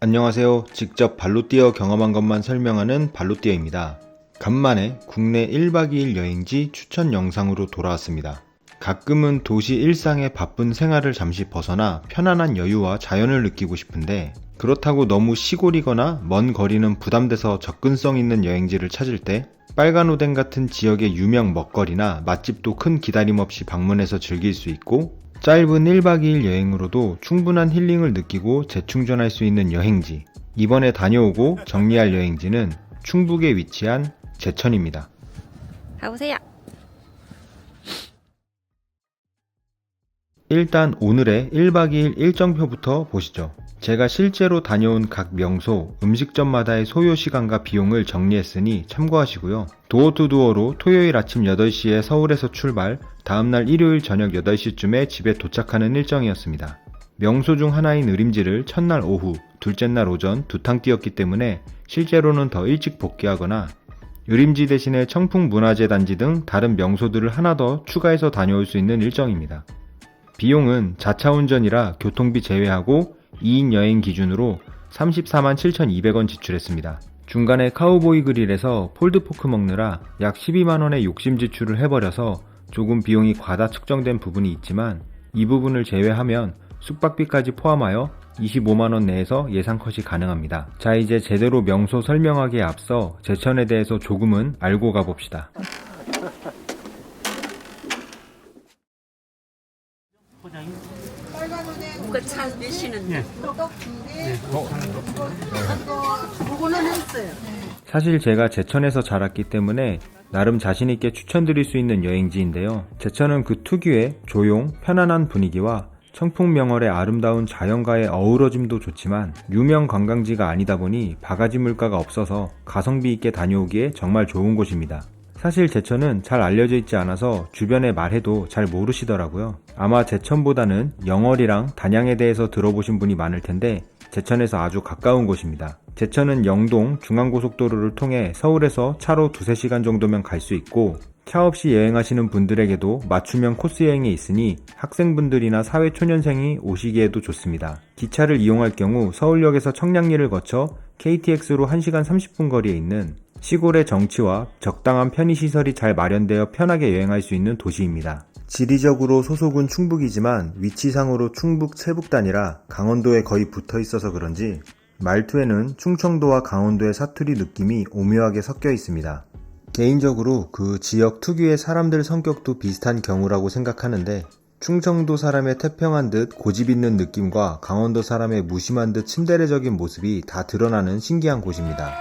안녕하세요. 직접 발로 뛰어 경험한 것만 설명하는 발로뛰어입니다. 간만에 국내 1박 2일 여행지 추천 영상으로 돌아왔습니다. 가끔은 도시 일상의 바쁜 생활을 잠시 벗어나 편안한 여유와 자연을 느끼고 싶은데 그렇다고 너무 시골이거나 먼 거리는 부담돼서 접근성 있는 여행지를 찾을 때 빨간 오뎅 같은 지역의 유명 먹거리나 맛집도 큰 기다림 없이 방문해서 즐길 수 있고 짧은 1박 2일 여행으로도 충분한 힐링을 느끼고 재충전할 수 있는 여행지. 이번에 다녀오고 정리할 여행지는 충북에 위치한 제천입니다. 가보세요. 일단 오늘의 1박 2일 일정표부터 보시죠. 제가 실제로 다녀온 각 명소, 음식점마다의 소요 시간과 비용을 정리했으니 참고하시고요. 도어투도어로 토요일 아침 8시에 서울에서 출발, 다음날 일요일 저녁 8시쯤에 집에 도착하는 일정이었습니다. 명소 중 하나인 의림지를 첫날 오후, 둘째 날 오전 두 탕 뛰었기 때문에 실제로는 더 일찍 복귀하거나 의림지 대신에 청풍문화재단지 등 다른 명소들을 하나 더 추가해서 다녀올 수 있는 일정입니다. 비용은 자차 운전이라 교통비 제외하고 2인 여행 기준으로 34만 7,200원 지출했습니다. 중간에 카우보이 그릴에서 폴드포크 먹느라 약 12만원의 욕심 지출을 해버려서 조금 비용이 과다 측정된 부분이 있지만 이 부분을 제외하면 숙박비까지 포함하여 25만원 내에서 예상 컷이 가능합니다. 자, 이제 제대로 명소 설명하기에 앞서 제천에 대해서 조금은 알고 가봅시다. 차 드시는 그거는 했어요. 사실 제가 제천에서 자랐기 때문에 나름 자신있게 추천드릴 수 있는 여행지인데요. 제천은 그 특유의 조용, 편안한 분위기와 청풍명월의 아름다운 자연과의 어우러짐도 좋지만 유명 관광지가 아니다 보니 바가지 물가가 없어서 가성비 있게 다녀오기에 정말 좋은 곳입니다. 사실 제천은 잘 알려져 있지 않아서 주변에 말해도 잘 모르시더라고요. 아마 제천보다는 영월이랑 단양에 대해서 들어보신 분이 많을 텐데 제천에서 아주 가까운 곳입니다. 제천은 영동 중앙고속도로를 통해 서울에서 차로 2-3시간 정도면 갈 수 있고 차 없이 여행하시는 분들에게도 맞춤형 코스 여행이 있으니 학생분들이나 사회초년생이 오시기에도 좋습니다. 기차를 이용할 경우 서울역에서 청량리를 거쳐 KTX로 1시간 30분 거리에 있는 시골의 정치와 적당한 편의시설이 잘 마련되어 편하게 여행할 수 있는 도시입니다. 지리적으로 소속은 충북이지만 위치상으로 충북 최북단이라 강원도에 거의 붙어 있어서 그런지 말투에는 충청도와 강원도의 사투리 느낌이 오묘하게 섞여 있습니다. 개인적으로 그 지역 특유의 사람들 성격도 비슷한 경우라고 생각하는데 충청도 사람의 태평한 듯 고집 있는 느낌과 강원도 사람의 무심한 듯 침대레적인 모습이 다 드러나는 신기한 곳입니다.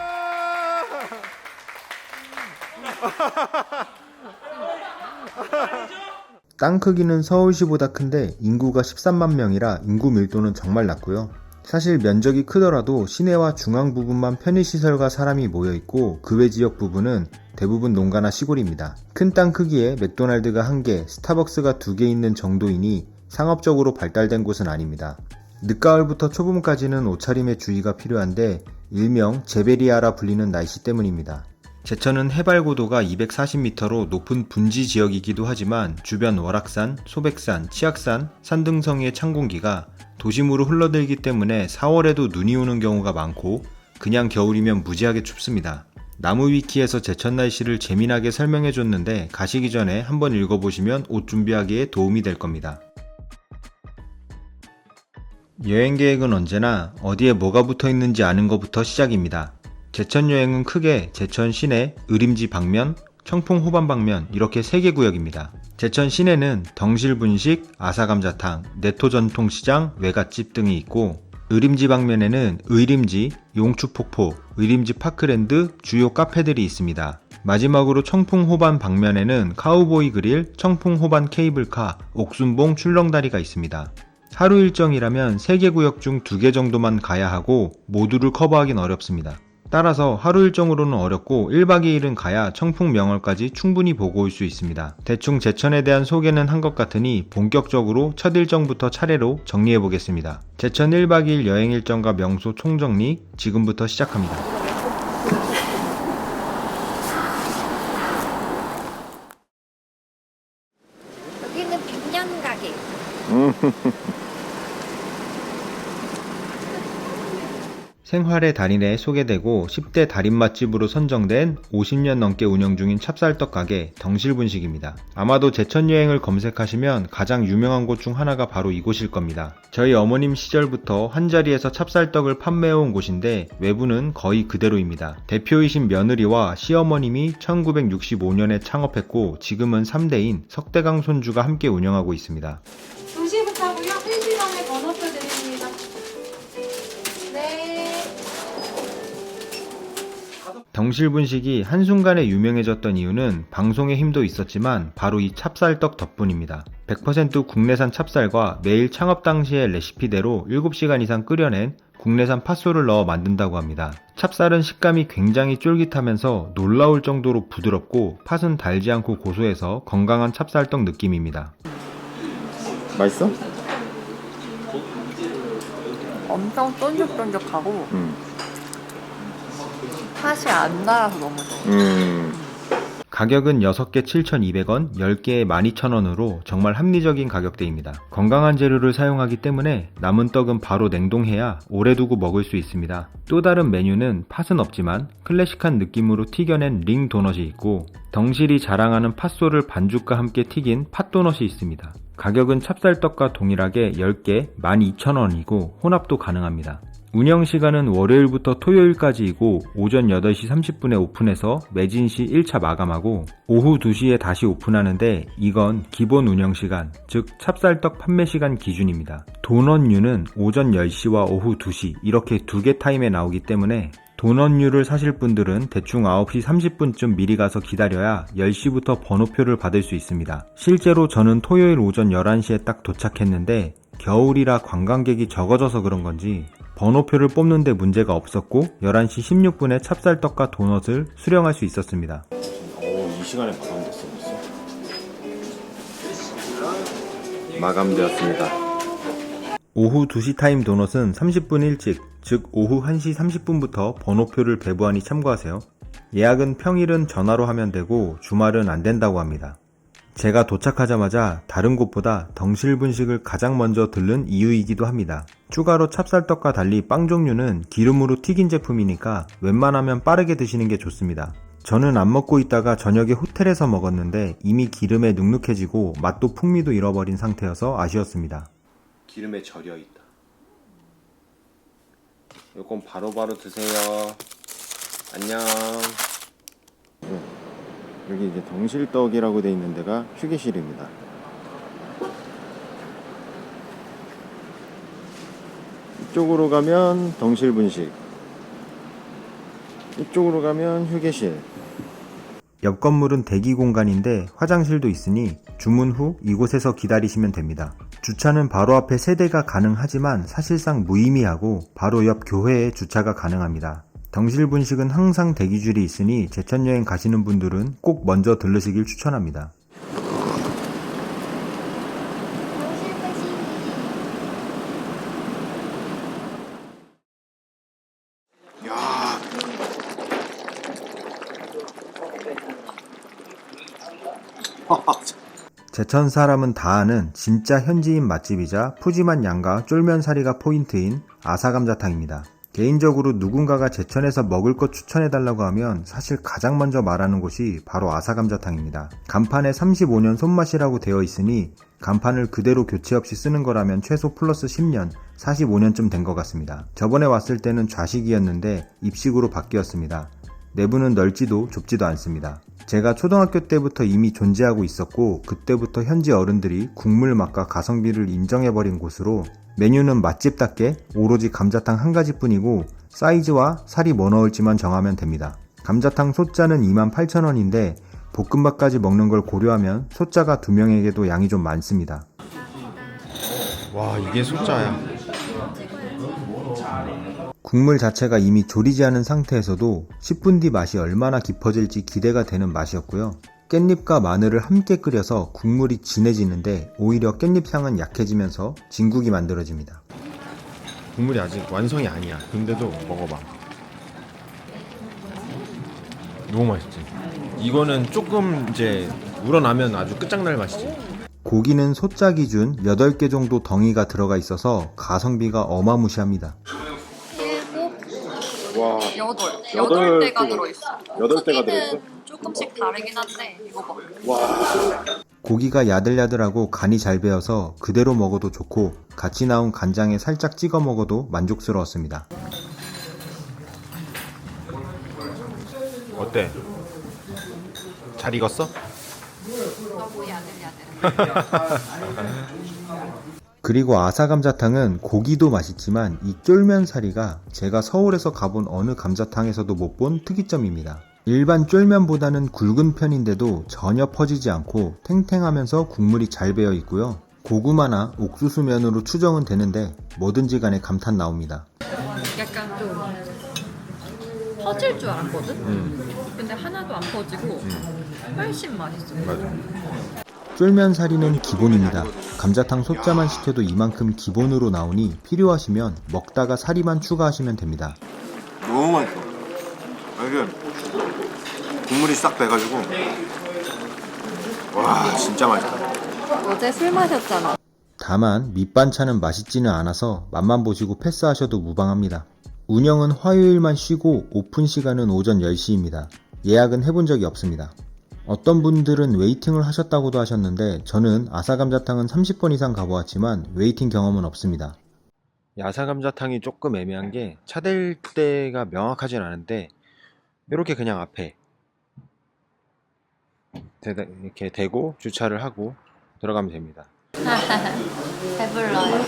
땅 크기는 서울시보다 큰데 인구가 13만 명이라 인구 밀도는 정말 낮고요. 사실 면적이 크더라도 시내와 중앙 부분만 편의시설과 사람이 모여있고 그 외 지역 부분은 대부분 농가나 시골입니다. 큰 땅 크기에 맥도날드가 1개, 스타벅스가 2개 있는 정도이니 상업적으로 발달된 곳은 아닙니다. 늦가을부터 초봄까지는 옷차림에 주의가 필요한데 일명 제베리아라 불리는 날씨 때문입니다. 제천은 해발 고도가 240m로 높은 분지 지역이기도 하지만 주변 월악산, 소백산, 치악산, 산등성이의 찬 공기가 도심으로 흘러들기 때문에 4월에도 눈이 오는 경우가 많고 그냥 겨울이면 무지하게 춥습니다. 나무위키에서 제천 날씨를 재미나게 설명해줬는데 가시기 전에 한번 읽어보시면 옷 준비하기에 도움이 될 겁니다. 여행 계획은 언제나 어디에 뭐가 붙어있는지 아는 것부터 시작입니다. 제천 여행은 크게 제천 시내, 의림지 방면, 청풍 호반 방면 이렇게 3개 구역입니다. 제천 시내는 덩실분식, 아사감자탕, 내토전통시장, 외갓집 등이 있고 의림지 방면에는 의림지, 용추폭포, 의림지 파크랜드, 주요 카페들이 있습니다. 마지막으로 청풍 호반 방면에는 카우보이 그릴, 청풍 호반 케이블카, 옥순봉 출렁다리가 있습니다. 하루 일정이라면 3개 구역 중 2개 정도만 가야 하고 모두를 커버하긴 어렵습니다. 따라서 하루 일정으로는 어렵고 1박 2일은 가야 청풍명월까지 충분히 보고 올 수 있습니다. 대충 제천에 대한 소개는 한 것 같으니 본격적으로 첫 일정부터 차례로 정리해보겠습니다. 제천 1박 2일 여행 일정과 명소 총정리 지금부터 시작합니다. 여기는 빈년 가게. 생활의 달인에 소개되고 10대 달인 맛집으로 선정된 50년 넘게 운영 중인 찹쌀떡 가게 덩실분식입니다. 아마도 제천 여행을 검색하시면 가장 유명한 곳 중 하나가 바로 이곳일 겁니다. 저희 어머님 시절부터 한자리에서 찹쌀떡을 판매해온 곳인데 외부는 거의 그대로입니다. 대표이신 며느리와 시어머님이 1965년에 창업했고 지금은 3대인 석대강 손주가 함께 운영하고 있습니다. 2시부터 하고요. 1시간에 번호표 드립니다. 네. 덩실분식이 한순간에 유명해졌던 이유는 방송의 힘도 있었지만 바로 이 찹쌀떡 덕분입니다. 100% 국내산 찹쌀과 매일 창업 당시의 레시피대로 7시간 이상 끓여낸 국내산 팥소를 넣어 만든다고 합니다. 찹쌀은 식감이 굉장히 쫄깃하면서 놀라울 정도로 부드럽고 팥은 달지 않고 고소해서 건강한 찹쌀떡 느낌입니다. 맛있어? 엄청 쫀득쫀득하고 팥이 안 달아서 너무 좋아. 가격은 6개 7,200원, 10개에 12,000원으로 정말 합리적인 가격대입니다. 건강한 재료를 사용하기 때문에 남은 떡은 바로 냉동해야 오래 두고 먹을 수 있습니다. 또 다른 메뉴는 팥은 없지만 클래식한 느낌으로 튀겨낸 링 도넛이 있고 덩실이 자랑하는 팥소를 반죽과 함께 튀긴 팥도넛이 있습니다. 가격은 찹쌀떡과 동일하게 10개 12,000원이고 혼합도 가능합니다. 운영시간은 월요일부터 토요일까지이고 오전 8시 30분에 오픈해서 매진 시 1차 마감하고 오후 2시에 다시 오픈하는데 이건 기본 운영시간, 즉 찹쌀떡 판매시간 기준입니다. 도넛류는 오전 10시와 오후 2시 이렇게 2개 타임에 나오기 때문에 도넛류를 사실 분들은 대충 9시 30분쯤 미리 가서 기다려야 10시부터 번호표를 받을 수 있습니다. 실제로 저는 토요일 오전 11시에 딱 도착했는데 겨울이라 관광객이 적어져서 그런 건지 번호표를 뽑는데 문제가 없었고 11시 16분에 찹쌀떡과 도넛을 수령할 수 있었습니다. 이 시간에 마감됐어 벌써? 마감되었습니다. 오후 2시 타임 도넛은 30분 일찍, 즉 오후 1시 30분부터 번호표를 배부하니 참고하세요. 예약은 평일은 전화로 하면 되고 주말은 안 된다고 합니다. 제가 도착하자마자 다른 곳보다 덩실분식을 가장 먼저 들른 이유이기도 합니다. 추가로 찹쌀떡과 달리 빵 종류는 기름으로 튀긴 제품이니까 웬만하면 빠르게 드시는 게 좋습니다. 저는 안 먹고 있다가 저녁에 호텔에서 먹었는데 이미 기름에 눅눅해지고 맛도 풍미도 잃어버린 상태여서 아쉬웠습니다. 기름에 절여 있다. 요건 바로바로 드세요. 안녕. 여기 이제 덩실떡이라고 돼 있는 데가 휴게실입니다. 이쪽으로 가면 덩실분식, 이쪽으로 가면 휴게실. 옆 건물은 대기 공간인데 화장실도 있으니 주문 후 이곳에서 기다리시면 됩니다. 주차는 바로 앞에 세대가 가능하지만 사실상 무의미하고 바로 옆 교회에 주차가 가능합니다. 덩실분식은 항상 대기줄이 있으니 제천여행 가시는 분들은 꼭 먼저 들르시길 추천합니다. 제천 사람은 다 아는 진짜 현지인 맛집이자 푸짐한 양과 쫄면사리가 포인트인 아사감자탕입니다. 개인적으로 누군가가 제천에서 먹을 것 추천해달라고 하면 사실 가장 먼저 말하는 곳이 바로 아사감자탕입니다. 간판에 35년 손맛이라고 되어 있으니 간판을 그대로 교체 없이 쓰는 거라면 최소 플러스 10년, 45년쯤 된 것 같습니다. 저번에 왔을 때는 좌식이었는데 입식으로 바뀌었습니다. 내부는 넓지도 좁지도 않습니다. 제가 초등학교 때부터 이미 존재하고 있었고 그때부터 현지 어른들이 국물 맛과 가성비를 인정해버린 곳으로 메뉴는 맛집답게 오로지 감자탕 한 가지뿐이고 사이즈와 살이 뭐 넣을지만 정하면 됩니다. 감자탕 소자는 28,000원인데 볶음밥까지 먹는 걸 고려하면 소자가 2명에게도 양이 좀 많습니다. 와, 이게 숫자야. 국물 자체가 이미 졸이지 않은 상태에서도 10분 뒤 맛이 얼마나 깊어질지 기대가 되는 맛이었고요. 깻잎과 마늘을 함께 끓여서 국물이 진해지는데 오히려 깻잎 향은 약해지면서 진국이 만들어집니다. 국물이 아직 완성이 아니야. 근데도 먹어봐. 너무 맛있지. 이거는 조금 이제 우러나면 아주 끝장날 맛이지. 고기는 소자 기준 8개 정도 덩이가 들어가 있어서 가성비가 어마무시합니다. 7, 와, 여덟 대가 들어있어. 8대가 크기는 조금씩 다르긴 한데 이거 봐. 고기가 야들야들하고 간이 잘 배어서 그대로 먹어도 좋고 같이 나온 간장에 살짝 찍어 먹어도 만족스러웠습니다. 어때? 잘 익었어? 너무 야들야들. 그리고 아사감자탕은 고기도 맛있지만 이 쫄면사리가 제가 서울에서 가본 어느 감자탕에서도 못 본 특이점입니다. 일반 쫄면보다는 굵은 편인데도 전혀 퍼지지 않고 탱탱하면서 국물이 잘 배어 있고요. 고구마나 옥수수면으로 추정은 되는데 뭐든지 간에 감탄 나옵니다. 약간 좀 퍼질 줄 알았거든? 근데 하나도 안 퍼지고 훨씬 맛있어. 맞아. 쫄면사리는 기본입니다. 감자탕 소짜만 시켜도 이만큼 기본으로 나오니 필요하시면 먹다가 사리만 추가하시면 됩니다. 너무 맛있어. 이게 국물이 싹 배가지고 와 진짜 맛있다. 어제 술 마셨잖아. 다만 밑반찬은 맛있지는 않아서 맛만 보시고 패스하셔도 무방합니다. 운영은 화요일만 쉬고 오픈 시간은 오전 10시입니다. 예약은 해본 적이 없습니다. 어떤 분들은 웨이팅을 하셨다고도 하셨는데 저는 아사감자탕은 30번 이상 가보았지만 웨이팅 경험은 없습니다. 아사감자탕이 조금 애매한 게 차댈 때가 명확하진 않은데 이렇게 그냥 앞에 이렇게 대고 주차를 하고 들어가면 됩니다. 배불러요.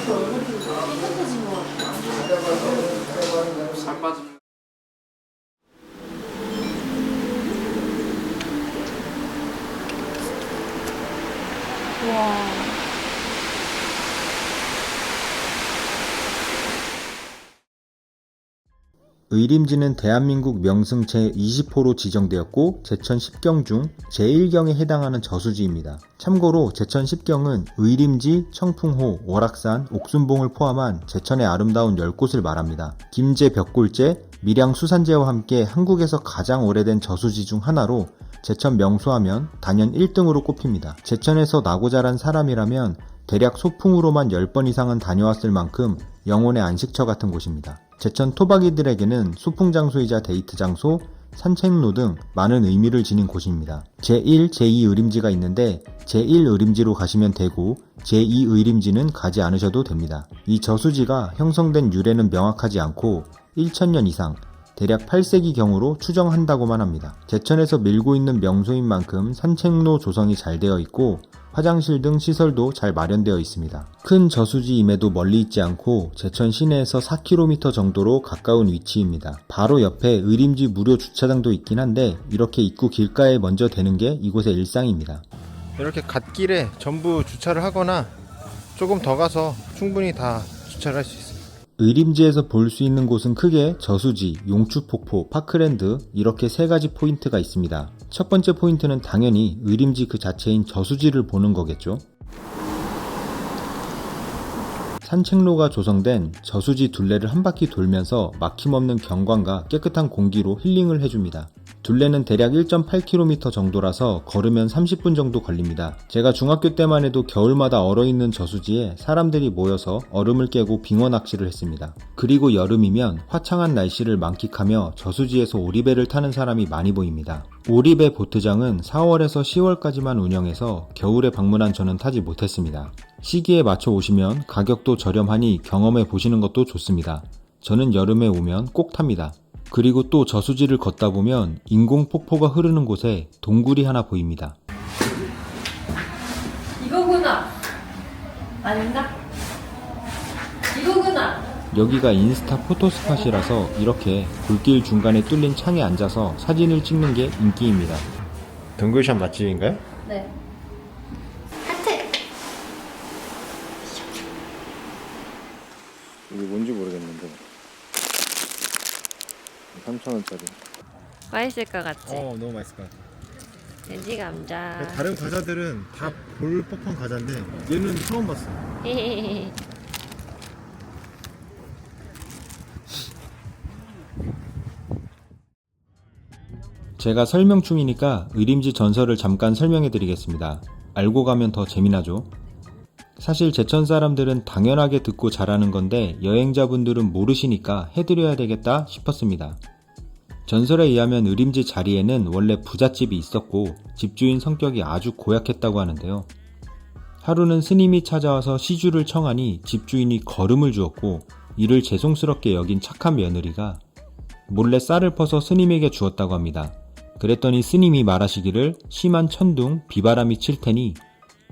의림지는 대한민국 명승 제20호로 지정되었고 제천 10경 중 제1경에 해당하는 저수지입니다. 참고로 제천 10경은 의림지, 청풍호, 월악산, 옥순봉을 포함한 제천의 아름다운 10곳을 말합니다. 김제 벽골제, 밀양 수산제와 함께 한국에서 가장 오래된 저수지 중 하나로 제천 명소하면 단연 1등으로 꼽힙니다. 제천에서 나고 자란 사람이라면 대략 소풍으로만 10번 이상은 다녀왔을 만큼 영혼의 안식처 같은 곳입니다. 제천 토박이들에게는 소풍 장소이자 데이트 장소, 산책로 등 많은 의미를 지닌 곳입니다. 제1, 제2 의림지가 있는데 제1 의림지로 가시면 되고 제2 의림지는 가지 않으셔도 됩니다. 이 저수지가 형성된 유래는 명확하지 않고 1000년 이상, 대략 8세기경으로 추정한다고만 합니다. 제천에서 밀고 있는 명소인 만큼 산책로 조성이 잘 되어 있고 화장실 등 시설도 잘 마련되어 있습니다. 큰 저수지임에도 멀리 있지 않고 제천 시내에서 4km 정도로 가까운 위치입니다. 바로 옆에 의림지 무료 주차장도 있긴 한데 이렇게 입구 길가에 먼저 대는 게 이곳의 일상입니다. 이렇게 갓길에 전부 주차를 하거나 조금 더 가서 충분히 다 주차를 할 수 있어요. 의림지에서 볼 수 있는 곳은 크게 저수지, 용추폭포, 파크랜드 이렇게 세 가지 포인트가 있습니다. 첫 번째 포인트는 당연히 의림지 그 자체인 저수지를 보는 거겠죠. 산책로가 조성된 저수지 둘레를 한 바퀴 돌면서 막힘없는 경관과 깨끗한 공기로 힐링을 해줍니다. 둘레는 대략 1.8km 정도라서 걸으면 30분 정도 걸립니다. 제가 중학교 때만 해도 겨울마다 얼어있는 저수지에 사람들이 모여서 얼음을 깨고 빙어 낚시를 했습니다. 그리고 여름이면 화창한 날씨를 만끽하며 저수지에서 오리배를 타는 사람이 많이 보입니다. 오리배 보트장은 4월에서 10월까지만 운영해서 겨울에 방문한 저는 타지 못했습니다. 시기에 맞춰 오시면 가격도 저렴하니 경험해 보시는 것도 좋습니다. 저는 여름에 오면 꼭 탑니다. 그리고 또 저수지를 걷다 보면 인공 폭포가 흐르는 곳에 동굴이 하나 보입니다. 이거구나. 아닌가? 이거구나. 여기가 인스타 포토스팟이라서 이렇게 불길 중간에 뚫린 창에 앉아서 사진을 찍는 게 인기입니다. 동굴샵 맛집인가요? 네. 이게 뭔지 모르겠는데 3,000원짜리. 맛있을 것 같지? 너무 맛있을 것 같아. 돼지 감자. 다른 과자들은 다 볼 법한 과자인데 얘는 처음 봤어. 제가 설명 중이니까 의림지 전설을 잠깐 설명해 드리겠습니다. 알고 가면 더 재미나죠? 사실 제천 사람들은 당연하게 듣고 잘하는 건데 여행자분들은 모르시니까 해드려야 되겠다 싶었습니다. 전설에 의하면 의림지 자리에는 원래 부잣집이 있었고 집주인 성격이 아주 고약했다고 하는데요. 하루는 스님이 찾아와서 시주를 청하니 집주인이 거름을 주었고 이를 죄송스럽게 여긴 착한 며느리가 몰래 쌀을 퍼서 스님에게 주었다고 합니다. 그랬더니 스님이 말하시기를 심한 천둥, 비바람이 칠 테니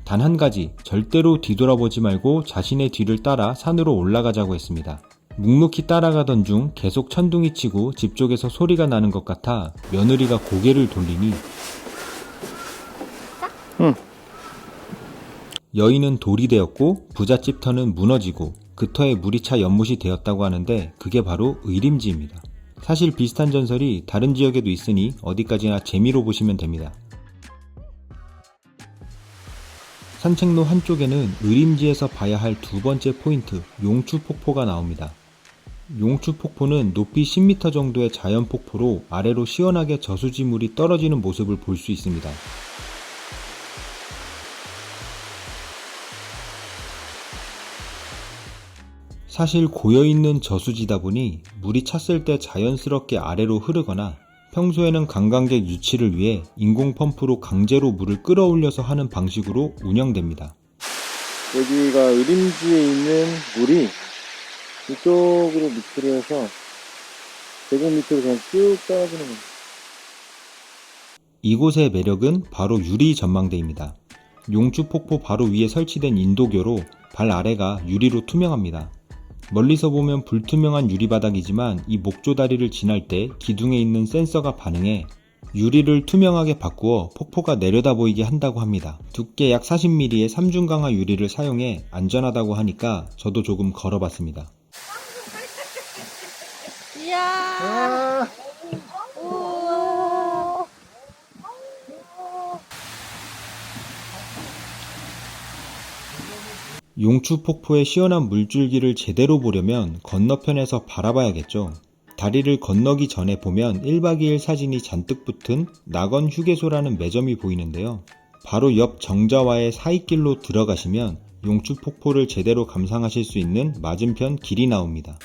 단 한 가지 절대로 뒤돌아보지 말고 자신의 뒤를 따라 산으로 올라가자고 했습니다. 묵묵히 따라가던 중 계속 천둥이 치고 집 쪽에서 소리가 나는 것 같아 며느리가 고개를 돌리니 여인은 돌이 되었고 부잣집 터는 무너지고 그 터에 물이 차 연못이 되었다고 하는데 그게 바로 의림지입니다. 사실 비슷한 전설이 다른 지역에도 있으니 어디까지나 재미로 보시면 됩니다. 산책로 한쪽에는 의림지에서 봐야 할 두 번째 포인트 용추폭포가 나옵니다. 용추폭포는 높이 10m 정도의 자연폭포로 아래로 시원하게 저수지물이 떨어지는 모습을 볼 수 있습니다. 사실 고여있는 저수지다 보니 물이 찼을 때 자연스럽게 아래로 흐르거나 평소에는 관광객 유치를 위해 인공 펌프로 강제로 물을 끌어올려서 하는 방식으로 운영됩니다. 여기가 의림지에 있는 물이 이쪽으로 밑으로 해서 계곡 밑으로 그냥 쭉 떨어지는 겁니다. 이곳의 매력은 바로 유리 전망대입니다. 용추폭포 바로 위에 설치된 인도교로 발 아래가 유리로 투명합니다. 멀리서 보면 불투명한 유리바닥이지만 이 목조다리를 지날 때 기둥에 있는 센서가 반응해 유리를 투명하게 바꾸어 폭포가 내려다 보이게 한다고 합니다. 두께 약 40mm의 삼중강화 유리를 사용해 안전하다고 하니까 저도 조금 걸어봤습니다. 이야. 오. 용추폭포의 시원한 물줄기를 제대로 보려면 건너편에서 바라봐야겠죠. 다리를 건너기 전에 보면 1박 2일 사진이 잔뜩 붙은 낙원 휴게소라는 매점이 보이는데요. 바로 옆 정자와의 사이길로 들어가시면 용추폭포를 제대로 감상하실 수 있는 맞은편 길이 나옵니다.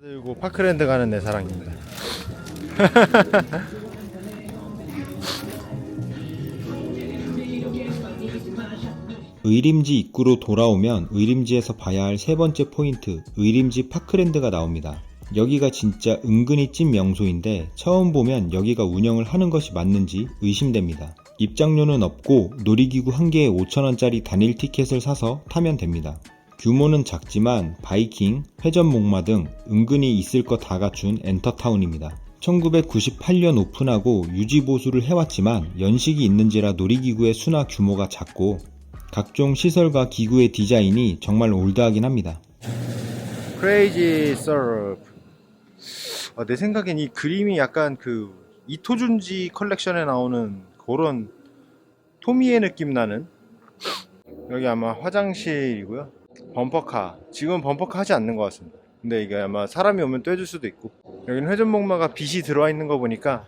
들고 파크랜드 가는 내 사랑입니다. 의림지 입구로 돌아오면 의림지에서 봐야 할 세 번째 포인트 의림지 파크랜드가 나옵니다. 여기가 진짜 은근히 찐 명소인데 처음 보면 여기가 운영을 하는 것이 맞는지 의심됩니다. 입장료는 없고 놀이기구 한 개에 5,000원짜리 단일 티켓을 사서 타면 됩니다. 규모는 작지만 바이킹, 회전 목마 등 은근히 있을 거 다 갖춘 엔터타운입니다. 1998년 오픈하고 유지보수를 해왔지만 연식이 있는지라 놀이기구의 수나 규모가 작고 각종 시설과 기구의 디자인이 정말 올드하긴 합니다. 크레이지 서프. 내 생각엔 이 그림이 약간 그 이토준지 컬렉션에 나오는 그런 토미의 느낌 나는. 여기 아마 화장실이고요. 범퍼카. 지금은 범퍼카 하지 않는 것 같습니다. 근데 이게 아마 사람이 오면 또 해줄 수도 있고. 여기는 회전목마가 빛이 들어와 있는 거 보니까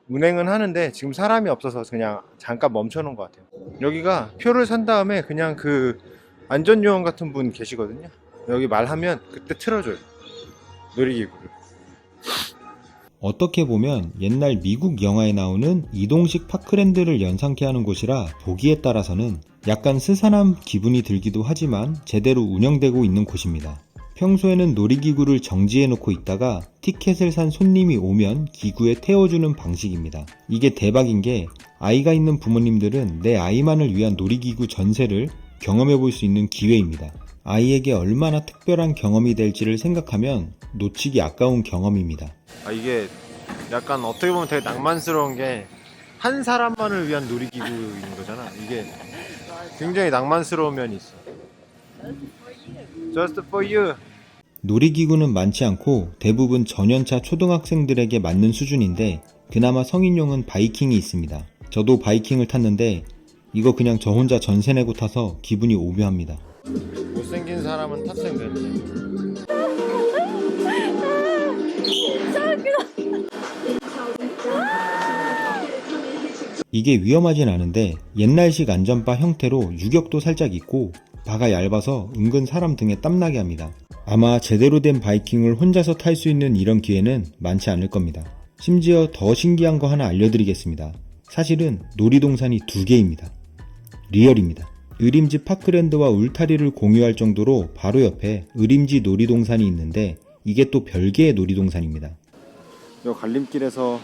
운행은 하는데 지금 사람이 없어서 그냥 잠깐 멈춰놓은 것 같아요. 여기가 표를 산 다음에 그냥 그 안전요원 같은 분 계시거든요. 여기 말하면 그때 틀어줘요. 놀이기구를. 어떻게 보면 옛날 미국 영화에 나오는 이동식 파크랜드를 연상케 하는 곳이라 보기에 따라서는 약간 스산한 기분이 들기도 하지만 제대로 운영되고 있는 곳입니다. 평소에는 놀이기구를 정지해 놓고 있다가 티켓을 산 손님이 오면 기구에 태워주는 방식입니다. 이게 대박인 게 아이가 있는 부모님들은 내 아이만을 위한 놀이기구 전세를 경험해 볼 수 있는 기회입니다. 아이에게 얼마나 특별한 경험이 될지를 생각하면 놓치기 아까운 경험입니다. 이게 약간 어떻게 보면 되게 낭만스러운 게 한 사람만을 위한 놀이기구인 거잖아. 이게 굉장히 낭만스러운 면이 있어. Just for you. 놀이기구는 많지 않고 대부분 전연차 초등학생들에게 맞는 수준인데 그나마 성인용은 바이킹이 있습니다. 저도 바이킹을 탔는데 이거 그냥 저 혼자 전세 내고 타서 기분이 오묘합니다. 못생긴 사람은 탑승금지. 이게 위험하진 않은데 옛날식 안전바 형태로 유격도 살짝 있고 바가 얇아서 은근 사람 등에 땀나게 합니다. 아마 제대로 된 바이킹을 혼자서 탈 수 있는 이런 기회는 많지 않을 겁니다. 심지어 더 신기한 거 하나 알려드리겠습니다. 사실은 놀이동산이 2개입니다. 리얼입니다. 의림지 파크랜드와 울타리를 공유할 정도로 바로 옆에 의림지 놀이동산이 있는데 이게 또 별개의 놀이동산입니다. 이 갈림길에서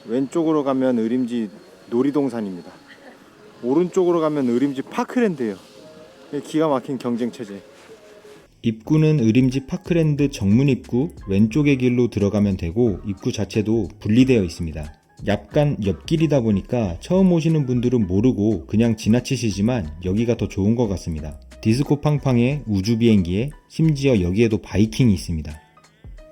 왼쪽으로 가면 의림지 놀이동산입니다. 오른쪽으로 가면 의림지 파크랜드예요. 기가 막힌 경쟁 체제. 입구는 의림지 파크랜드 정문 입구 왼쪽의 길로 들어가면 되고 입구 자체도 분리되어 있습니다. 약간 옆길이다 보니까 처음 오시는 분들은 모르고 그냥 지나치시지만 여기가 더 좋은 것 같습니다. 디스코 팡팡에 우주 비행기에 심지어 여기에도 바이킹이 있습니다.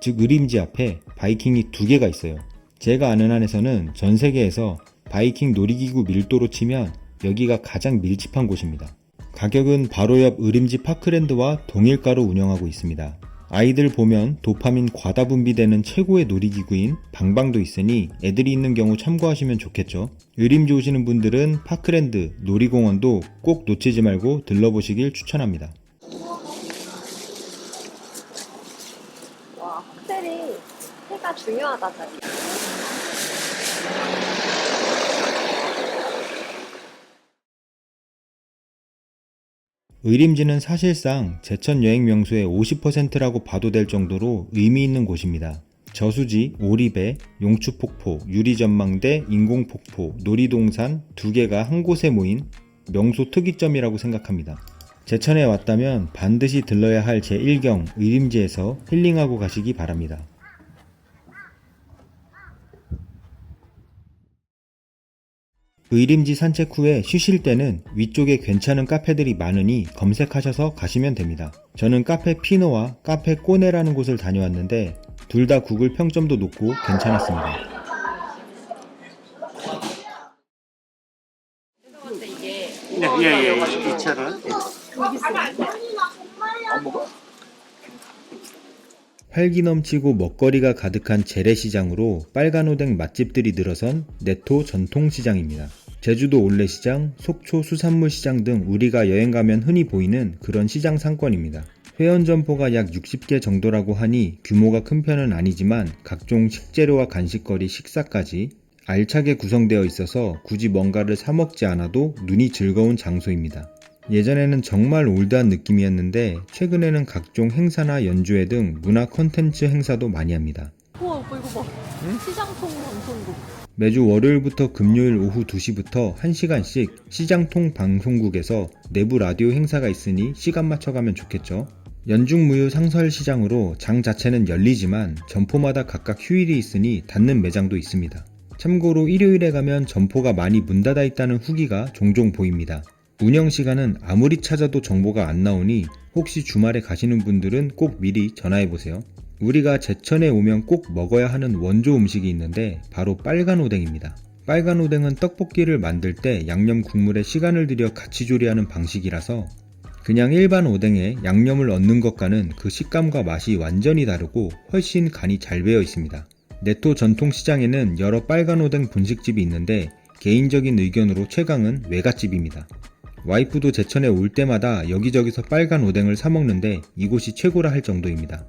즉 의림지 앞에 바이킹이 2개가 있어요. 제가 아는 한에서는 전 세계에서 바이킹 놀이기구 밀도로 치면 여기가 가장 밀집한 곳입니다. 가격은 바로 옆 의림지 파크랜드와 동일가로 운영하고 있습니다. 아이들 보면 도파민 과다 분비되는 최고의 놀이기구인 방방도 있으니 애들이 있는 경우 참고하시면 좋겠죠. 의림지 오시는 분들은 파크랜드, 놀이공원도 꼭 놓치지 말고 들러보시길 추천합니다. 와, 확실히 해가 중요하다, 자기. 의림지는 사실상 제천 여행 명소의 50%라고 봐도 될 정도로 의미 있는 곳입니다. 저수지, 오리배, 용추폭포, 유리전망대, 인공폭포, 놀이동산 2개가 한 곳에 모인 명소 특이점이라고 생각합니다. 제천에 왔다면 반드시 들러야 할 제1경 의림지에서 힐링하고 가시기 바랍니다. 의림지 산책 후에 쉬실 때는 위쪽에 괜찮은 카페들이 많으니 검색하셔서 가시면 됩니다. 저는 카페 피노와 카페 꼬네라는 곳을 다녀왔는데 둘 다 구글 평점도 높고 괜찮았습니다. 예예예 2차는 활기 넘치고 먹거리가 가득한 재래시장으로 빨간 오뎅 맛집들이 늘어선 내토 전통시장입니다. 제주도 올레시장, 속초 수산물시장 등 우리가 여행가면 흔히 보이는 그런 시장 상권입니다. 회원 점포가 약 60개 정도라고 하니 규모가 큰 편은 아니지만 각종 식재료와 간식거리, 식사까지 알차게 구성되어 있어서 굳이 뭔가를 사 먹지 않아도 눈이 즐거운 장소입니다. 예전에는 정말 올드한 느낌이었는데 최근에는 각종 행사나 연주회 등 문화 콘텐츠 행사도 많이 합니다. 우와 오빠 이거 봐. 시장통 방송국. 매주 월요일부터 금요일 오후 2시부터 1시간씩 시장통 방송국에서 내부 라디오 행사가 있으니 시간 맞춰가면 좋겠죠. 연중무휴 상설시장으로 장 자체는 열리지만 점포마다 각각 휴일이 있으니 닫는 매장도 있습니다. 참고로 일요일에 가면 점포가 많이 문 닫아 있다는 후기가 종종 보입니다. 운영시간은 아무리 찾아도 정보가 안 나오니 혹시 주말에 가시는 분들은 꼭 미리 전화해보세요. 우리가 제천에 오면 꼭 먹어야 하는 원조 음식이 있는데 바로 빨간 오뎅입니다. 빨간 오뎅은 떡볶이를 만들 때 양념 국물에 시간을 들여 같이 조리하는 방식이라서 그냥 일반 오뎅에 양념을 얹는 것과는 그 식감과 맛이 완전히 다르고 훨씬 간이 잘 배어 있습니다. 내토 전통시장에는 여러 빨간 오뎅 분식집이 있는데 개인적인 의견으로 최강은 외갓집입니다. 와이프도 제천에 올 때마다 여기저기서 빨간 오뎅을 사 먹는데 이곳이 최고라 할 정도입니다.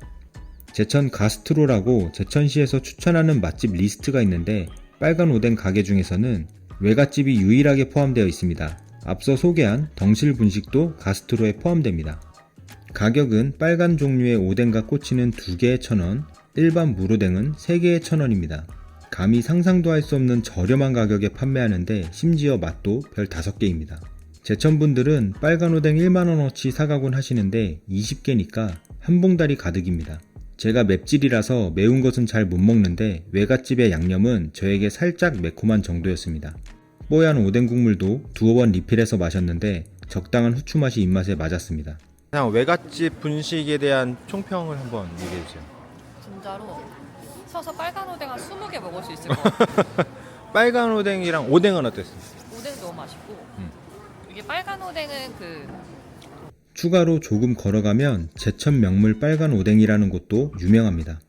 제천 가스트로라고 제천시에서 추천하는 맛집 리스트가 있는데 빨간 오뎅 가게 중에서는 외갓집이 유일하게 포함되어 있습니다. 앞서 소개한 덩실 분식도 가스트로에 포함됩니다. 가격은 빨간 종류의 오뎅과 꼬치는 2개에 1,000원, 일반 무로댕은 3개에 1,000원입니다. 감히 상상도 할 수 없는 저렴한 가격에 판매하는데 심지어 맛도 별 5개입니다. 제천분들은 빨간 오뎅 1만원어치 사가곤 하시는데 20개니까 한 봉다리 가득입니다. 제가 맵찔이라서 매운 것은 잘 못 먹는데 외갓집의 양념은 저에게 살짝 매콤한 정도였습니다. 뽀얀 오뎅 국물도 두어 번 리필해서 마셨는데 적당한 후추 맛이 입맛에 맞았습니다. 그냥 외갓집 분식에 대한 총평을 한번 얘기해 주세요. 진짜로 서서 빨간 오뎅 한 20개 먹을 수 있을 것 같아요. 빨간 오뎅이랑 오뎅은 어땠어요? 오뎅 너무 맛있고 이게 빨간 오뎅은 추가로 조금 걸어가면 제천 명물 빨간 오뎅이라는 곳도 유명합니다.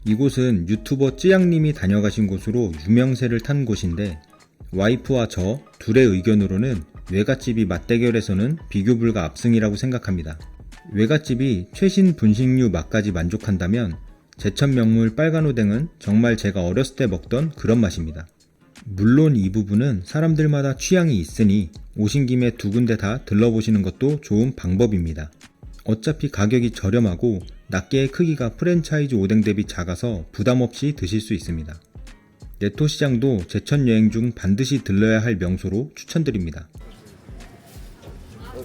이곳은 유튜버 찌양님이 다녀가신 곳으로 유명세를 탄 곳인데 와이프와 저 둘의 의견으로는 외갓집이 맛대결에서는 비교불가 압승이라고 생각합니다. 외갓집이 최신 분식류 맛까지 만족한다면 제천 명물 빨간 오뎅은 정말 제가 어렸을 때 먹던 그런 맛입니다. 물론 이 부분은 사람들마다 취향이 있으니 오신 김에 두 군데 다 들러보시는 것도 좋은 방법입니다. 어차피 가격이 저렴하고 낱개의 크기가 프랜차이즈 오뎅 대비 작아서 부담없이 드실 수 있습니다. 네토시장도 제천 여행 중 반드시 들러야 할 명소로 추천드립니다.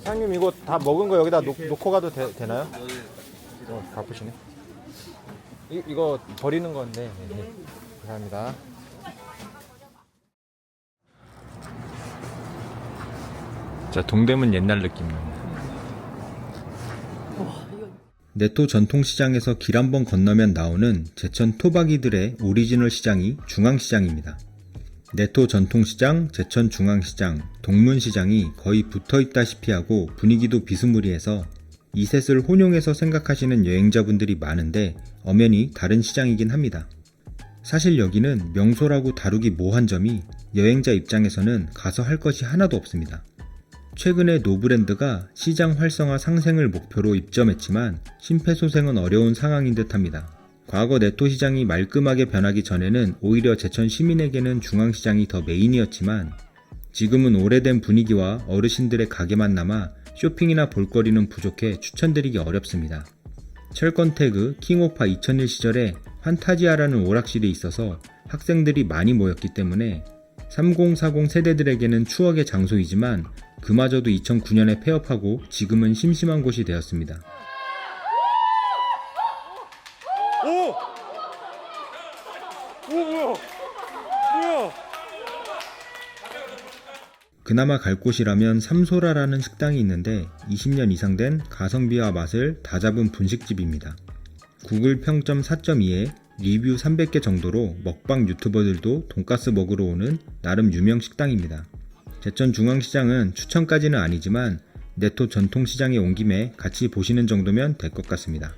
사장님 이거 다 먹은 거 여기다 놓고 가도 되나요? 바쁘시네. 이거 버리는 건데. 네. 감사합니다. 자, 동대문 옛날 느낌. 네토 전통시장에서 길 한번 건너면 나오는 제천 토박이들의 오리지널 시장이 중앙시장입니다. 네토 전통시장, 제천 중앙시장, 동문시장이 거의 붙어있다시피 하고 분위기도 비스무리해서 이 셋을 혼용해서 생각하시는 여행자분들이 많은데 엄연히 다른 시장이긴 합니다. 사실 여기는 명소라고 다루기 뭐한 점이 여행자 입장에서는 가서 할 것이 하나도 없습니다. 최근에 노브랜드가 시장 활성화 상생을 목표로 입점했지만 심폐소생은 어려운 상황인 듯합니다. 과거 네토시장이 말끔하게 변하기 전에는 오히려 제천 시민에게는 중앙시장이 더 메인이었지만 지금은 오래된 분위기와 어르신들의 가게만 남아 쇼핑이나 볼거리는 부족해 추천드리기 어렵습니다. 철권태그 킹오파 2001 시절에 환타지아라는 오락실이 있어서 학생들이 많이 모였기 때문에 3040 세대들에게는 추억의 장소이지만 그마저도 2009년에 폐업하고 지금은 심심한 곳이 되었습니다. 뭐야? 그나마 갈 곳이라면 삼소라라는 식당이 있는데 20년 이상 된 가성비와 맛을 다잡은 분식집입니다. 구글 평점 4.2에 리뷰 300개 정도로 먹방 유튜버들도 돈가스 먹으러 오는 나름 유명 식당입니다. 제천 중앙시장은 추천까지는 아니지만 네토 전통시장에 온 김에 같이 보시는 정도면 될 것 같습니다.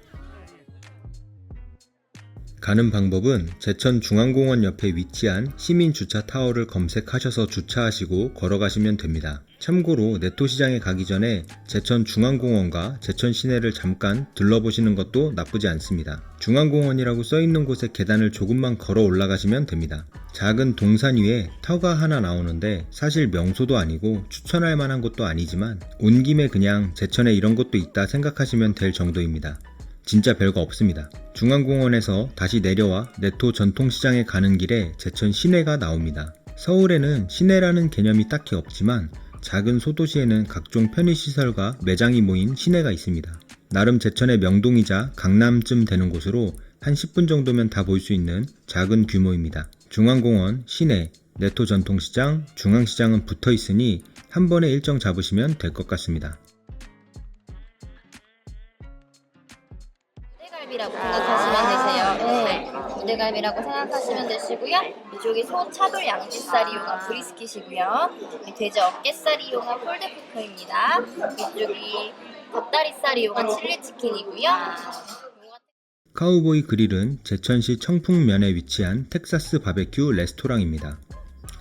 가는 방법은 제천 중앙공원 옆에 위치한 시민주차타워를 검색하셔서 주차하시고 걸어가시면 됩니다. 참고로 네토시장에 가기 전에 제천 중앙공원과 제천 시내를 잠깐 둘러보시는 것도 나쁘지 않습니다. 중앙공원이라고 써있는 곳에 계단을 조금만 걸어 올라가시면 됩니다. 작은 동산 위에 터가 하나 나오는데 사실 명소도 아니고 추천할 만한 곳도 아니지만 온 김에 그냥 제천에 이런 곳도 있다 생각하시면 될 정도입니다. 진짜 별거 없습니다. 중앙공원에서 다시 내려와 네토 전통시장에 가는 길에 제천 시내가 나옵니다. 서울에는 시내라는 개념이 딱히 없지만 작은 소도시에는 각종 편의시설과 매장이 모인 시내가 있습니다. 나름 제천의 명동이자 강남쯤 되는 곳으로 한 10분 정도면 다 볼 수 있는 작은 규모입니다. 중앙공원, 시내, 네토 전통시장, 중앙시장은 붙어 있으니 한 번에 일정 잡으시면 될 것 같습니다. 우대갈비라고 생각하시면 되세요. 네. 우대갈비라고 생각하시면 되시고요. 이쪽이 소 차돌 양지살 이용한 브리스킷이고요. 돼지 어깨살 이용한 폴드포크입니다. 이쪽이 닭다리살 이용한 칠리치킨이고요. 카우보이 그릴은 제천시 청풍면에 위치한 텍사스 바베큐 레스토랑입니다.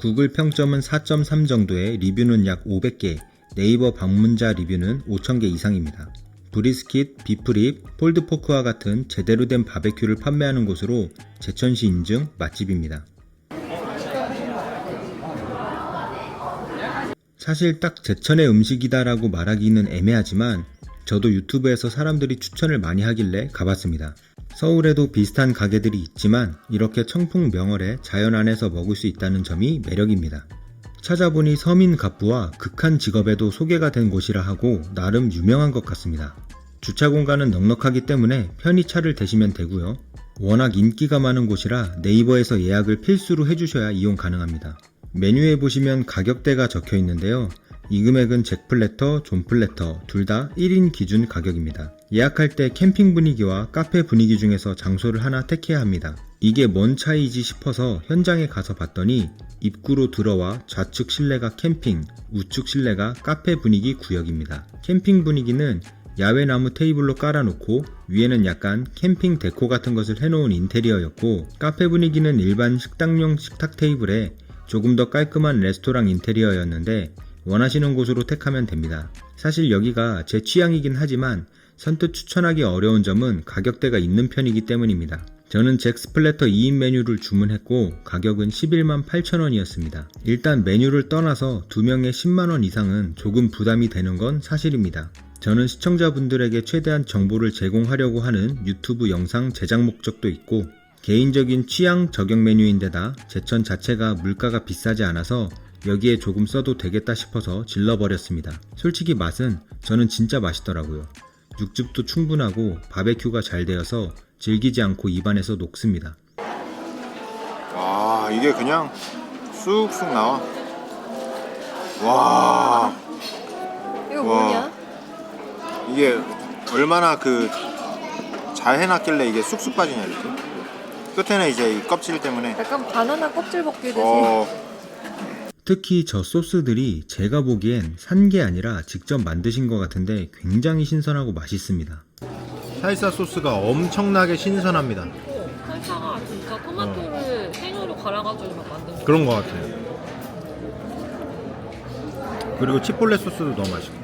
구글 평점은 4.3 정도에 리뷰는 약 500개, 네이버 방문자 리뷰는 5,000개 이상입니다. 브리스킷, 비프립, 폴드포크와 같은 제대로 된 바베큐를 판매하는 곳으로 제천시 인증 맛집입니다. 사실 딱 제천의 음식이다라고 말하기는 애매하지만 저도 유튜브에서 사람들이 추천을 많이 하길래 가봤습니다. 서울에도 비슷한 가게들이 있지만 이렇게 청풍 명월에 자연 안에서 먹을 수 있다는 점이 매력입니다. 찾아보니 서민 갑부와 극한 직업에도 소개가 된 곳이라 하고 나름 유명한 것 같습니다. 주차 공간은 넉넉하기 때문에 편히 차를 대시면 되고요. 워낙 인기가 많은 곳이라 네이버에서 예약을 필수로 해주셔야 이용 가능합니다. 메뉴에 보시면 가격대가 적혀 있는데요. 이 금액은 잭 플래터, 존 플래터 둘 다 1인 기준 가격입니다. 예약할 때 캠핑 분위기와 카페 분위기 중에서 장소를 하나 택해야 합니다. 이게 뭔 차이지 싶어서 현장에 가서 봤더니 입구로 들어와 좌측 실내가 캠핑, 우측 실내가 카페 분위기 구역입니다. 캠핑 분위기는 야외 나무 테이블로 깔아놓고 위에는 약간 캠핑 데코 같은 것을 해놓은 인테리어였고, 카페 분위기는 일반 식당용 식탁 테이블에 조금 더 깔끔한 레스토랑 인테리어였는데 원하시는 곳으로 택하면 됩니다. 사실 여기가 제 취향이긴 하지만 선뜻 추천하기 어려운 점은 가격대가 있는 편이기 때문입니다. 저는 잭 스플래터 2인 메뉴를 주문했고 가격은 11만 8천원이었습니다. 일단 메뉴를 떠나서 2명에 10만원 이상은 조금 부담이 되는 건 사실입니다. 저는 시청자분들에게 최대한 정보를 제공하려고 하는 유튜브 영상 제작 목적도 있고, 개인적인 취향 저격 메뉴인데다 제천 자체가 물가가 비싸지 않아서 여기에 조금 써도 되겠다 싶어서 질러버렸습니다. 솔직히 맛은 저는 진짜 맛있더라고요. 육즙도 충분하고 바베큐가 잘 되어서 질기지 않고 입안에서 녹습니다. 와, 이게 그냥 쑥쑥 나와. 와, 이거 와. 뭐냐? 이게 얼마나 잘 해놨길래 이게 쑥쑥 빠지냐 이렇게. 끝에는 이제 이 껍질 때문에. 약간 바나나 껍질 벗기듯이. 특히 저 소스들이 제가 보기엔 산 게 아니라 직접 만드신 것 같은데 굉장히 신선하고 맛있습니다. 살사 소스가 엄청나게 신선합니다. 살사가 진짜 토마토를 생으로 갈아가지고 막 만든 거. 그런 것 같아요. 그리고 치폴레 소스도 너무 맛있고.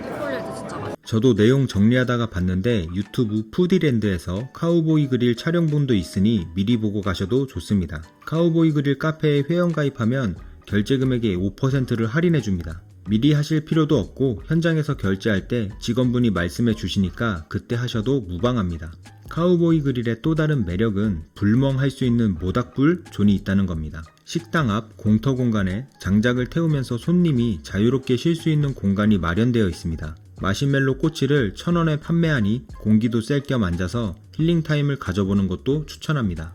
초콜릿도 진짜 맛있어. 저도 내용 정리하다가 봤는데 유튜브 푸디랜드에서 카우보이 그릴 촬영본도 있으니 미리 보고 가셔도 좋습니다. 카우보이 그릴 카페에 회원 가입하면 결제 금액의 5%를 할인해줍니다. 미리 하실 필요도 없고 현장에서 결제할 때 직원분이 말씀해 주시니까 그때 하셔도 무방합니다. 카우보이 그릴의 또 다른 매력은 불멍할 수 있는 모닥불 존이 있다는 겁니다. 식당 앞 공터 공간에 장작을 태우면서 손님이 자유롭게 쉴 수 있는 공간이 마련되어 있습니다. 마시멜로 꼬치를 1,000원에 판매하니 공기도 쐴 겸 앉아서 힐링타임을 가져보는 것도 추천합니다.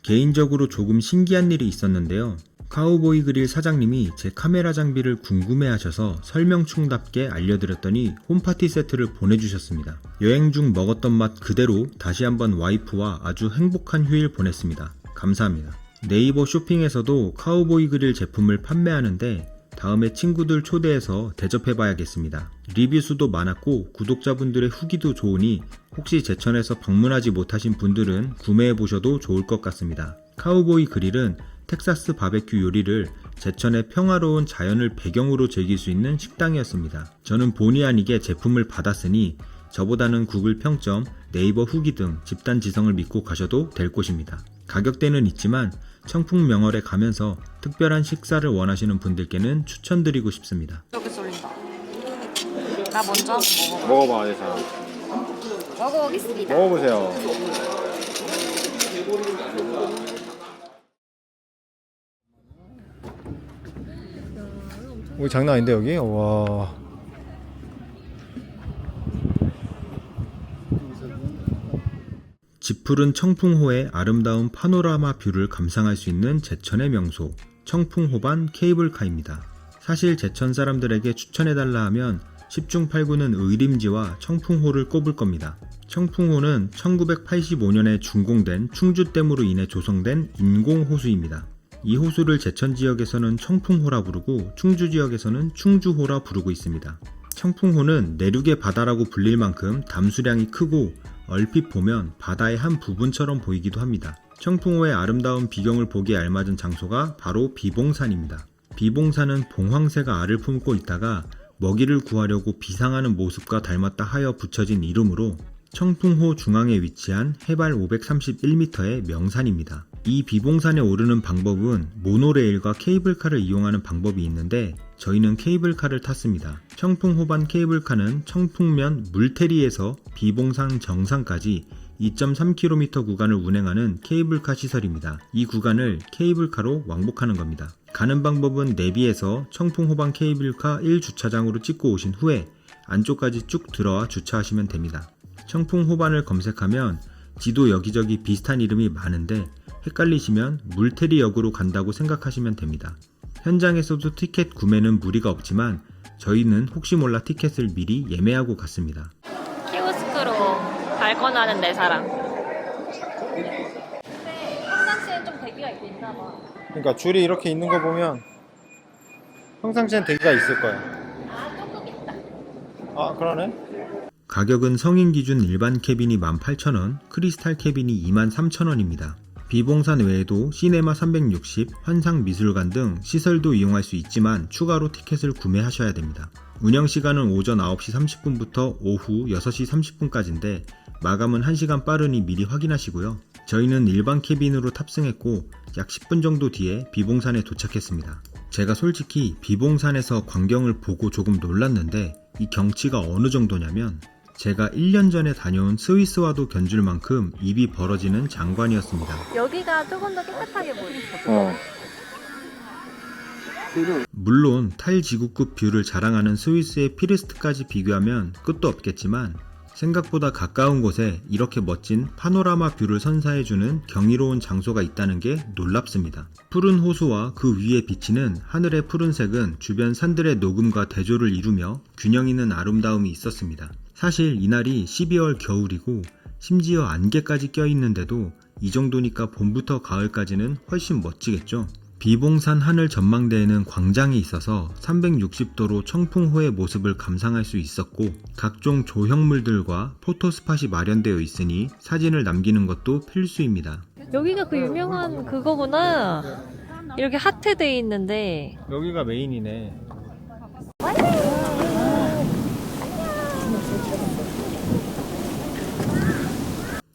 개인적으로 조금 신기한 일이 있었는데요. 카우보이 그릴 사장님이 제 카메라 장비를 궁금해하셔서 설명충답게 알려드렸더니 홈파티 세트를 보내주셨습니다. 여행 중 먹었던 맛 그대로 다시 한번 와이프와 아주 행복한 휴일 보냈습니다. 감사합니다. 네이버 쇼핑에서도 카우보이 그릴 제품을 판매하는데 다음에 친구들 초대해서 대접해봐야겠습니다. 리뷰 수도 많았고 구독자분들의 후기도 좋으니 혹시 제천에서 방문하지 못하신 분들은 구매해보셔도 좋을 것 같습니다. 카우보이 그릴은 텍사스 바베큐 요리를 제천의 평화로운 자연을 배경으로 즐길 수 있는 식당이었습니다. 저는 본의 아니게 제품을 받았으니 저보다는 구글 평점, 네이버 후기 등 집단 지성을 믿고 가셔도 될 곳입니다. 가격대는 있지만 청풍명월에 가면서 특별한 식사를 원하시는 분들께는 추천드리고 싶습니다. 이렇게 쏠린다. 나 먼저 한번 먹어봐. 먹어봐, 대사. 먹어보겠습니다. 먹어보세요. 여기 장난 아닌데 여기? 와. 짙푸른 청풍호의 아름다운 파노라마 뷰를 감상할 수 있는 제천의 명소 청풍호반 케이블카입니다. 사실 제천 사람들에게 추천해달라 하면 10중 8구는 의림지와 청풍호를 꼽을 겁니다. 청풍호는 1985년에 준공된 충주댐으로 인해 조성된 인공호수입니다. 이 호수를 제천 지역에서는 청풍호라 부르고 충주 지역에서는 충주호라 부르고 있습니다. 청풍호는 내륙의 바다라고 불릴 만큼 담수량이 크고 얼핏 보면 바다의 한 부분처럼 보이기도 합니다. 청풍호의 아름다운 비경을 보기에 알맞은 장소가 바로 비봉산입니다. 비봉산은 봉황새가 알을 품고 있다가 먹이를 구하려고 비상하는 모습과 닮았다 하여 붙여진 이름으로 청풍호 중앙에 위치한 해발 531m의 명산입니다. 이 비봉산에 오르는 방법은 모노레일과 케이블카를 이용하는 방법이 있는데 저희는 케이블카를 탔습니다. 청풍호반 케이블카는 청풍면 물테리에서 비봉산 정상까지 2.3km 구간을 운행하는 케이블카 시설입니다. 이 구간을 케이블카로 왕복하는 겁니다. 가는 방법은 내비에서 청풍호반 케이블카 1주차장으로 찍고 오신 후에 안쪽까지 쭉 들어와 주차하시면 됩니다. 청풍호반을 검색하면 지도 여기저기 비슷한 이름이 많은데 헷갈리시면 물테리 역으로 간다고 생각하시면 됩니다. 현장에서도 티켓 구매는 무리가 없지만 저희는 혹시 몰라 티켓을 미리 예매하고 갔습니다. 키오스크로 발권하는 내 사랑. 근데 평상시엔 좀 대기가 있나 봐. 그러니까 줄이 이렇게 있는 거 보면 평상시엔 대기가 있을 거야. 아, 조금 있다. 아, 그러네. 가격은 성인 기준 일반 캐빈이 18,000원, 크리스탈 캐빈이 23,000원입니다. 비봉산 외에도 시네마 360, 환상미술관 등 시설도 이용할 수 있지만 추가로 티켓을 구매하셔야 됩니다. 운영시간은 오전 9시 30분부터 오후 6시 30분까지인데 마감은 1시간 빠르니 미리 확인하시고요. 저희는 일반 캐빈으로 탑승했고 약 10분 정도 뒤에 비봉산에 도착했습니다. 제가 솔직히 비봉산에서 광경을 보고 조금 놀랐는데 이 경치가 어느 정도냐면 제가 1년 전에 다녀온 스위스와도 견줄 만큼 입이 벌어지는 장관이었습니다. 여기가 조금 더 깨끗하게 보이죠. 물론 탈지구급 뷰를 자랑하는 스위스의 피르스트까지 비교하면 끝도 없겠지만 생각보다 가까운 곳에 이렇게 멋진 파노라마 뷰를 선사해주는 경이로운 장소가 있다는 게 놀랍습니다. 푸른 호수와 그 위에 비치는 하늘의 푸른색은 주변 산들의 녹음과 대조를 이루며 균형 있는 아름다움이 있었습니다. 사실 이날이 12월 겨울이고 심지어 안개까지 껴있는데도 이 정도니까 봄부터 가을까지는 훨씬 멋지겠죠. 비봉산 하늘 전망대에는 광장이 있어서 360도로 청풍호의 모습을 감상할 수 있었고 각종 조형물들과 포토스팟이 마련되어 있으니 사진을 남기는 것도 필수입니다. 여기가 그 유명한 그거구나. 이렇게 하트 돼 있는데. 여기가 메인이네.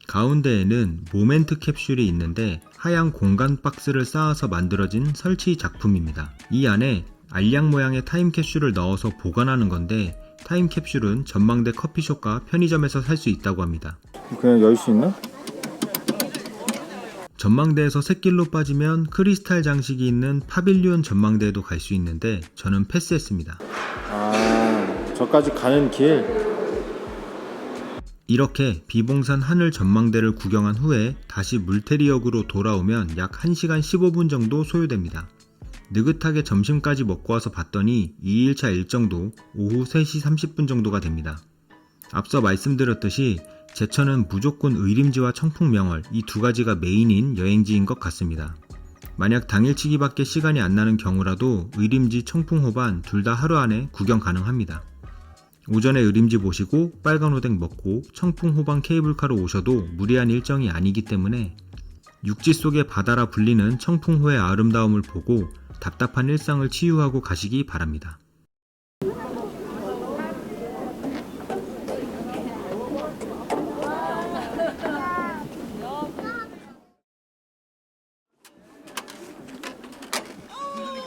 가운데에는 모멘트 캡슐이 있는데 하얀 공간 박스를 쌓아서 만들어진 설치 작품입니다. 이 안에 알약 모양의 타임캡슐을 넣어서 보관하는 건데 타임캡슐은 전망대 커피숍과 편의점에서 살 수 있다고 합니다. 그냥 열 수 있나? 전망대에서 샛길로 빠지면 크리스탈 장식이 있는 파빌리온 전망대에도 갈 수 있는데 저는 패스했습니다. 아, 저까지 가는 길. 이렇게 비봉산 하늘 전망대를 구경한 후에 다시 물테리역으로 돌아오면 약 1시간 15분 정도 소요됩니다. 느긋하게 점심까지 먹고 와서 봤더니 2일차 일정도 오후 3시 30분 정도가 됩니다. 앞서 말씀드렸듯이 제천은 무조건 의림지와 청풍명월 이 두 가지가 메인인 여행지인 것 같습니다. 만약 당일치기밖에 시간이 안 나는 경우라도 의림지, 청풍호반 둘 다 하루 안에 구경 가능합니다. 오전에 의림지 보시고 빨간 오뎅 먹고 청풍호반 케이블카로 오셔도 무리한 일정이 아니기 때문에 육지 속의 바다라 불리는 청풍호의 아름다움을 보고 답답한 일상을 치유하고 가시기 바랍니다.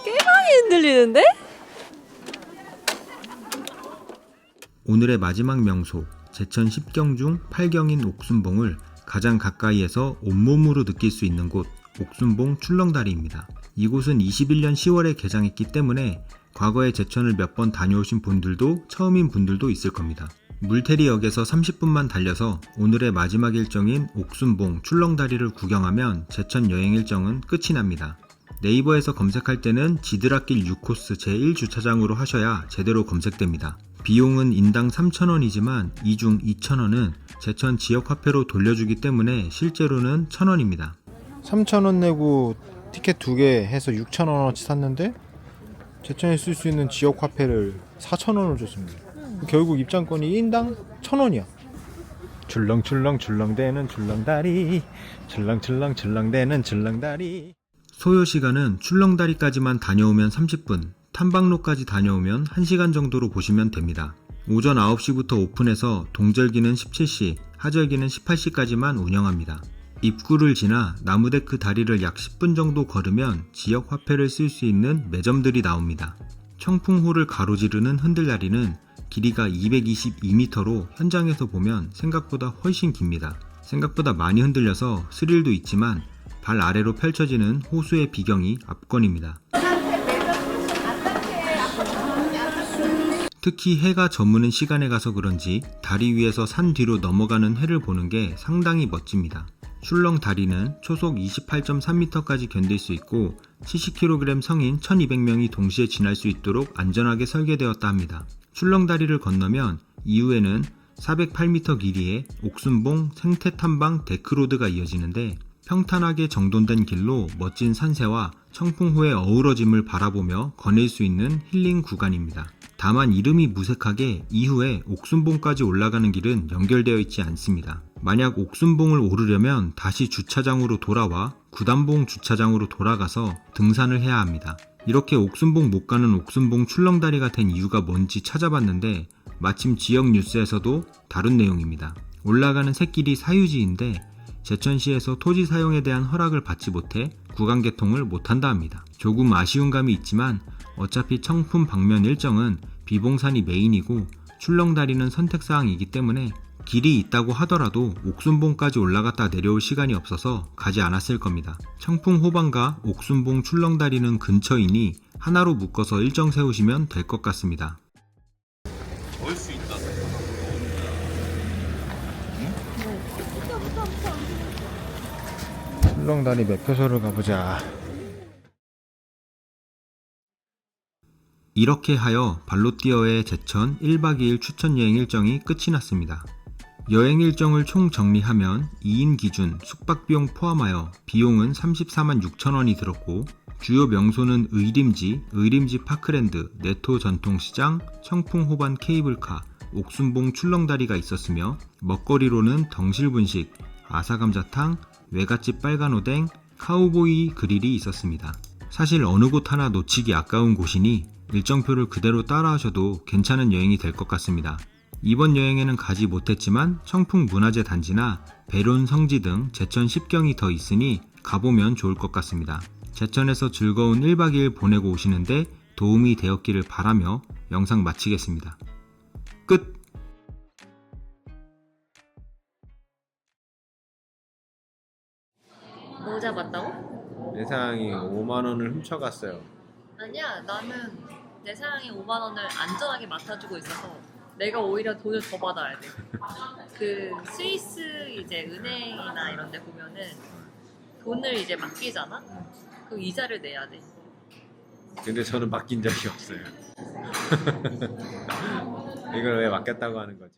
꽤 많이 흔들리는데? 오늘의 마지막 명소, 제천 10경 중 8경인 옥순봉을 가장 가까이에서 온몸으로 느낄 수 있는 곳, 옥순봉 출렁다리입니다. 이곳은 21년 10월에 개장했기 때문에 과거에 제천을 몇 번 다녀오신 분들도 처음인 분들도 있을 겁니다. 물테리역에서 30분만 달려서 오늘의 마지막 일정인 옥순봉 출렁다리를 구경하면 제천 여행 일정은 끝이 납니다. 네이버에서 검색할 때는 지드라길 6코스 제1주차장으로 하셔야 제대로 검색됩니다. 비용은 인당 3,000원이지만 이 중 2,000원은 제천 지역화폐로 돌려주기 때문에 실제로는 1,000원입니다. 3,000원 내고 티켓 2개 해서 6,000원어치 샀는데 제천에 쓸 수 있는 지역 화폐를 4,000원을 줬습니다. 결국 입장권이 1인당 1,000원이야. 출렁출렁 출렁대는 출렁다리, 출렁출렁 출렁대는 출렁다리. 소요시간은 출렁다리까지만 다녀오면 30분, 탐방로까지 다녀오면 1시간 정도로 보시면 됩니다. 오전 9시부터 오픈해서 동절기는 17시, 하절기는 18시까지만 운영합니다. 입구를 지나 나무데크 다리를 약 10분 정도 걸으면 지역 화폐를 쓸 수 있는 매점들이 나옵니다. 청풍호를 가로지르는 흔들다리는 길이가 222m로 현장에서 보면 생각보다 훨씬 깁니다. 생각보다 많이 흔들려서 스릴도 있지만 발 아래로 펼쳐지는 호수의 비경이 압권입니다. 특히 해가 저무는 시간에 가서 그런지 다리 위에서 산 뒤로 넘어가는 해를 보는 게 상당히 멋집니다. 출렁 다리는 초속 28.3m까지 견딜 수 있고 70kg 성인 1200명이 동시에 지날 수 있도록 안전하게 설계되었다 합니다. 출렁다리를 건너면 이후에는 408m 길이의 옥순봉 생태탐방 데크로드가 이어지는데 평탄하게 정돈된 길로 멋진 산세와 청풍호의 어우러짐을 바라보며 거닐 수 있는 힐링 구간입니다. 다만 이름이 무색하게 이후에 옥순봉까지 올라가는 길은 연결되어 있지 않습니다. 만약 옥순봉을 오르려면 다시 주차장으로 돌아와 구단봉 주차장으로 돌아가서 등산을 해야 합니다. 이렇게 옥순봉 못 가는 옥순봉 출렁다리가 된 이유가 뭔지 찾아봤는데 마침 지역 뉴스에서도 다룬 내용입니다. 올라가는 샛길이 사유지인데 제천시에서 토지 사용에 대한 허락을 받지 못해 구간 개통을 못한다 합니다. 조금 아쉬운 감이 있지만 어차피 청풍 방면 일정은 비봉산이 메인이고 출렁다리는 선택사항이기 때문에 길이 있다고 하더라도 옥순봉까지 올라갔다 내려올 시간이 없어서 가지 않았을 겁니다. 청풍 호반과 옥순봉 출렁다리는 근처이니 하나로 묶어서 일정 세우시면 될 것 같습니다. 올 수 있다. 출렁다리 매표소를 가보자. 이렇게 하여 발로 뛰어의 제천 1박 2일 추천 여행 일정이 끝이 났습니다. 여행 일정을 총 정리하면 2인 기준 숙박비용 포함하여 비용은 34만 6천원이 들었고 주요 명소는 의림지 파크랜드, 내토 전통시장, 청풍호반 케이블카, 옥순봉 출렁다리가 있었으며 먹거리로는 덩실분식, 아사감자탕, 외갓집 빨간오뎅, 카우보이 그릴이 있었습니다. 사실 어느 곳 하나 놓치기 아까운 곳이니 일정표를 그대로 따라하셔도 괜찮은 여행이 될 것 같습니다. 이번 여행에는 가지 못했지만 청풍문화재 단지나 배론 성지 등 제천 10경이 더 있으니 가보면 좋을 것 같습니다. 제천에서 즐거운 1박 2일 보내고 오시는데 도움이 되었기를 바라며 영상 마치겠습니다. 끝! 뭐 잡았다고? 내상이 5만원을 훔쳐갔어요. 아니야, 나는 내 사랑이 5만 원을 안전하게 맡아주고 있어서 내가 오히려 돈을 더 받아야 돼. 그 스위스 이제 은행이나 이런 데 보면은 돈을 이제 맡기잖아? 그 이자를 내야 돼. 근데 저는 맡긴 적이 없어요. 이걸 왜 맡겼다고 하는 거죠?